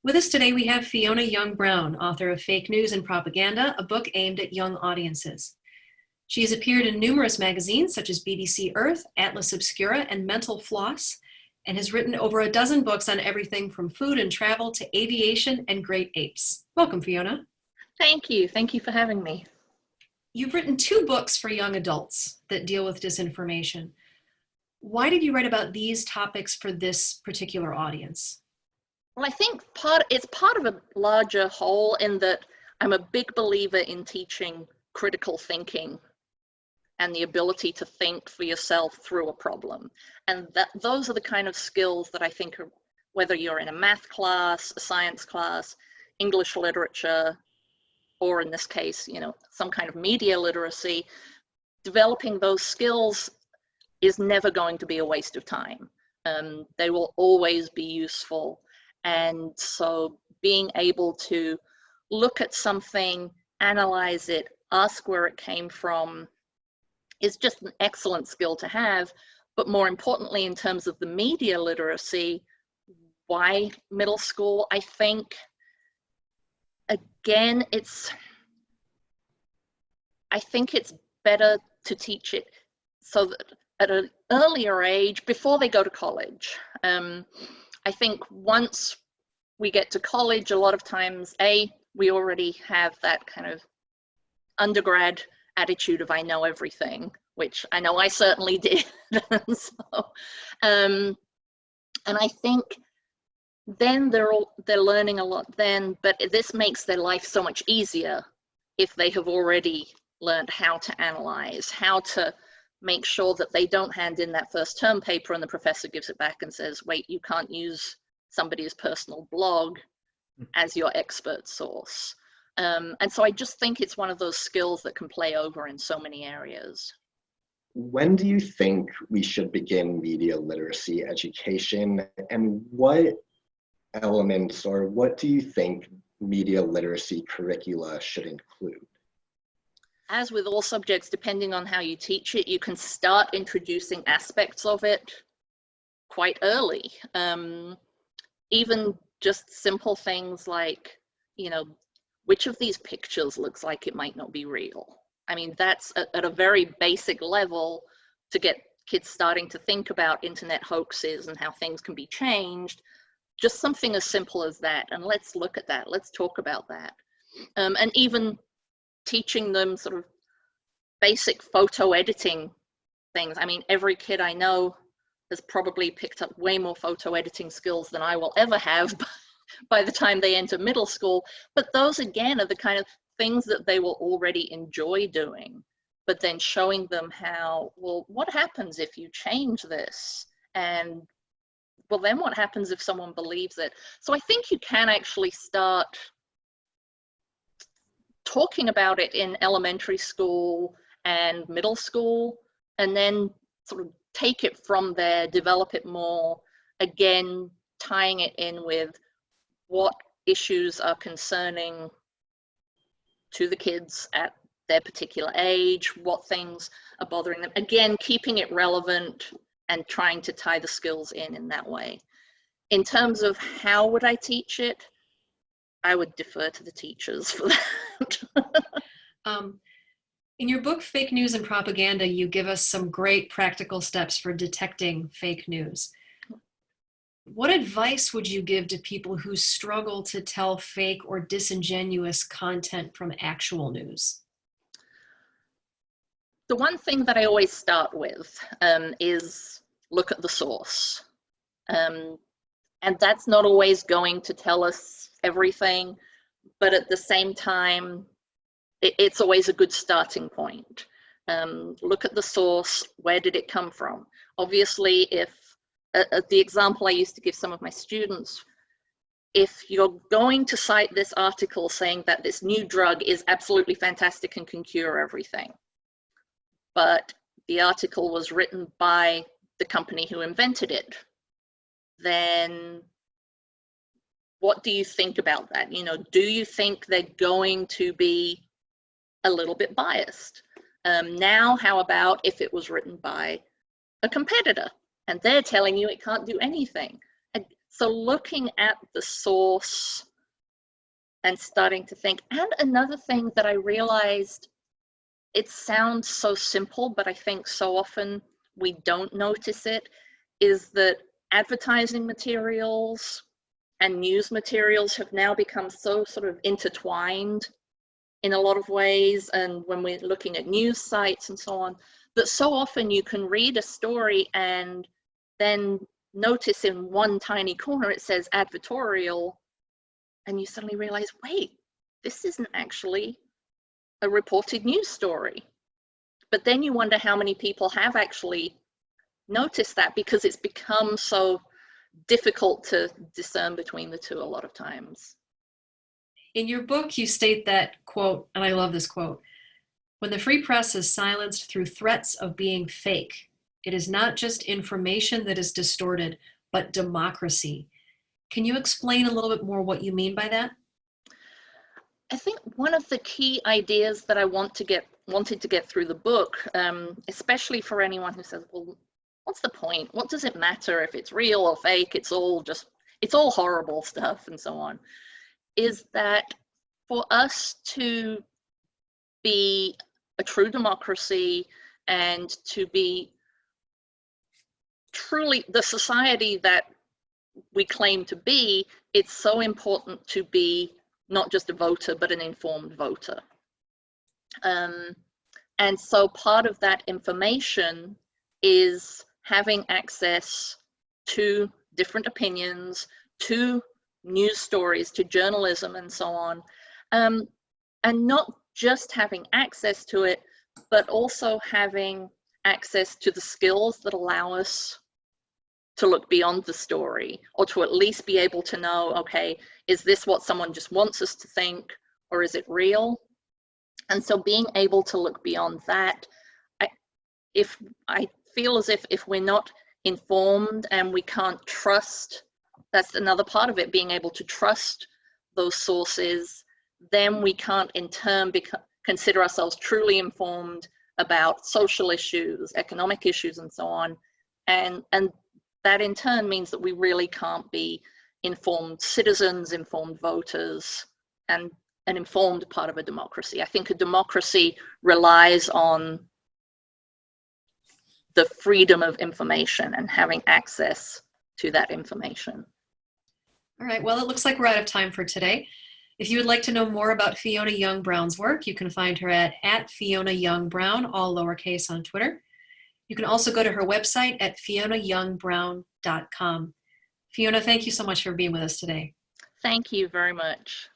With us today, we have Fiona Young-Brown, author of Fake News and Propaganda, a book aimed at young audiences. She has appeared in numerous magazines such as BBC Earth, Atlas Obscura, and Mental Floss, and has written over a dozen books on everything from food and travel to aviation and great apes. Welcome, Fiona. Thank you. Thank you for having me. You've written 2 books for young adults that deal with disinformation. Why did you write about these topics for this particular audience? Well, I think it's part of a larger whole in that I'm a big believer in teaching critical thinking and the ability to think for yourself through a problem. And those are the kind of skills that I think are, whether you're in a math class, a science class, English literature, or in this case, some kind of media literacy, developing those skills is never going to be a waste of time. They will always be useful. And so being able to look at something, analyze it, ask where it came from is just an excellent skill to have. But more importantly, in terms of the media literacy, why middle school? I think, again, I think it's better to teach it so that at an earlier age, before they go to college. I think once we get to college, a lot of times, we already have that kind of undergrad attitude of I know everything, which I know I certainly did. And I think then they're learning a lot then, but this makes their life so much easier if they have already learned how to analyze, how to make sure that they don't hand in that first term paper and the professor gives it back and says, wait, you can't use somebody's personal blog as your expert source. And so I just think it's one of those skills that can play over in so many areas. When do you think we should begin media literacy education, and what elements or what do you think media literacy curricula should include? As with all subjects, depending on how you teach it, you can start introducing aspects of it quite early. Even just simple things like, which of these pictures looks like it might not be real? I mean, that's at a very basic level to get kids starting to think about internet hoaxes and how things can be changed. Just something as simple as that. And let's look at that. Let's talk about that. And even teaching them sort of basic photo editing things. I mean, every kid I know has probably picked up way more photo editing skills than I will ever have by the time they enter middle school. But those, again, are the kind of things that they will already enjoy doing, but then showing them how, well, what happens if you change this? And, well, then what happens if someone believes it? So I think you can actually start talking about it in elementary school and middle school, and then sort of take it from there, develop it more, again, tying it in with what issues are concerning to the kids at their particular age, what things are bothering them. Again, keeping it relevant and trying to tie the skills in that way. In terms of how would I teach it, I would defer to the teachers for that. In your book, Fake News and Propaganda, you give us some great practical steps for detecting fake news. What advice would you give to people who struggle to tell fake or disingenuous content from actual news? The one thing that I always start with is look at the source. And that's not always going to tell us everything, but at the same time, it's always a good starting point. Look at the source. Where did it come from? Obviously, if the example I used to give some of my students, if you're going to cite this article saying that this new drug is absolutely fantastic and can cure everything, but the article was written by the company who invented it, then what do you think about that? Do you think they're going to be a little bit biased? Now, how about if it was written by a competitor and they're telling you it can't do anything? So looking at the source and starting to think, and another thing that I realized, it sounds so simple, but I think so often we don't notice it, is that advertising materials and news materials have now become so sort of intertwined in a lot of ways. And when we're looking at news sites and so on, that so often you can read a story and then notice in one tiny corner it says advertorial, and you suddenly realize, wait, this isn't actually a reported news story. But then you wonder how many people have actually noticed that, because it's become so difficult to discern between the two a lot of times. In your book, you state that, quote, and I love this quote, "When the free press is silenced through threats of being fake, it is not just information that is distorted, but democracy." Can you explain a little bit more what you mean by that? I think one of the key ideas that I wanted to get through the book, especially for anyone who says, well, what's the point? What does it matter if it's real or fake? It's all horrible stuff and so on, is that for us to be a true democracy and to be truly the society that we claim to be, it's so important to be not just a voter, but an informed voter. And so part of that information is having access to different opinions, to news stories, to journalism and so on. And not just having access to it, but also having access to the skills that allow us to look beyond the story, or to at least be able to know, okay, is this what someone just wants us to think, or is it real? And so being able to look beyond that, I feel as if we're not informed and we can't trust, that's another part of it, being able to trust those sources, then we can't in turn consider ourselves truly informed about social issues, economic issues, and so on. And that in turn means that we really can't be informed citizens, informed voters, and an informed part of a democracy. I think a democracy relies on the freedom of information and having access to that information. All right, well, it looks like we're out of time for today. If you would like to know more about Fiona Young-Brown's work, you can find her at Fiona Young-Brown, all lowercase, on Twitter. You can also go to her website at FionaYoungBrown.com. Fiona, thank you so much for being with us today. Thank you very much.